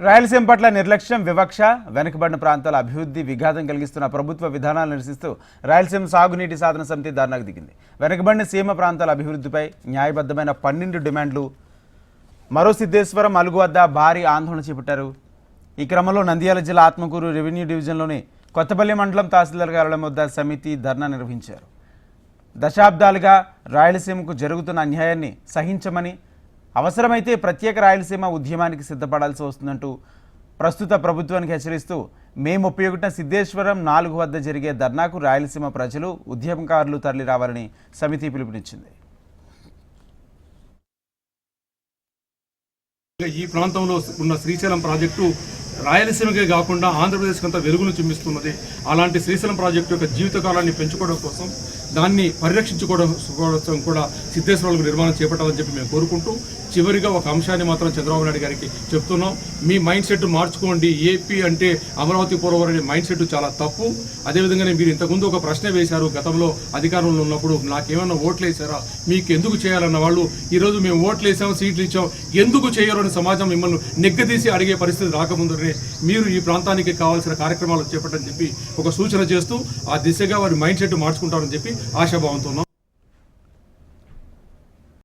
రాయలసీమ పట్ల నిర్లక్ష్యం, వివక్ష, వెనుకబడిన ప్రాంతాల అభివృద్ధి విఘాతం కలిగిస్తున్న ప్రభుత్వ విధానాలను నిరసిస్తూ రాయలసీమ సాగునీటి సాధన సమితి ధర్నాకు దిగింది. వెనుకబడిన సీమ ప్రాంతాల అభివృద్ధిపై న్యాయబద్ధమైన 12 డిమాండ్లు మరో సిద్ధేశ్వరం అలుగు వద్ద భారీ ఆందోళన చేపట్టారు. ఈ క్రమంలో నంద్యాల జిల్లా ఆత్మకూరు రెవెన్యూ డివిజన్లోని కొత్తపల్లి మండలం తహసీల్దార్ కార్యాలయం వద్ద సమితి ధర్నా నిర్వహించారు. దశాబ్దాలుగా రాయలసీమకు జరుగుతున్న అన్యాయాన్ని సహించమని, అవసరమైతే ప్రత్యేక రాయలసీమ ఉద్యమానికి సిద్ధపడాల్సి వస్తుందంటూ ప్రస్తుత ప్రభుత్వానికి హెచ్చరిస్తూ మే 31న సిద్ధేశ్వరం 4 వద్ద జరిగే ధర్నాకు రాయలసీమ ప్రజలు, ఉద్యమకారులు తరలి రావాలని సమితి పిలుపునిచ్చింది. ఈ ప్రాంతంలో ఉన్న శ్రీశైలం ప్రాజెక్టు రాయలసీమకే కాకుండా ఆంధ్రప్రదేశ్కి అంతా వెలుగును చిమ్మిస్తున్నది. అలాంటి శ్రీశైలం ప్రాజెక్టు యొక్క జీవితకాలాన్ని పెంచుకోవడం కోసం, దాన్ని పరిరక్షించుకోవడం కోసం కూడా సిద్ధేశ్వరాలకు నిర్మాణం చేపట్టాలని చెప్పి మేము కోరుకుంటూ, చివరిగా ఒక అంశాన్ని మాత్రం చంద్రబాబు నాయుడు గారికి చెప్తున్నాం. మీ మైండ్ సెట్ మార్చుకోండి. ఏపీ అంటే అమరావతి పోలవరం అనే మైండ్ సెట్ చాలా తప్పు. అదేవిధంగానే మీరు ఇంతకుముందు ఒక ప్రశ్న వేశారు, గతంలో అధికారంలో ఉన్నప్పుడు నాకేమన్నా ఓట్లు వేశారా, మీకు ఎందుకు చేయాలన్న వాళ్ళు ఈరోజు మేము ఓట్లు వేసాం, సీట్లు ఇచ్చాం, ఎందుకు చేయరు అని సమాజం మిమ్మల్ని నెగ్గదీసి అడిగే పరిస్థితి రాకముందరే మీరు ఈ ప్రాంతానికి కావాల్సిన కార్యక్రమాలు చేపట్టని చెప్పి ఒక సూచన చేస్తూ ఆ దిశగా వారి మైండ్ సెట్ మార్చుకుంటారని చెప్పి ఆశాభావంతో ఉన్నాం.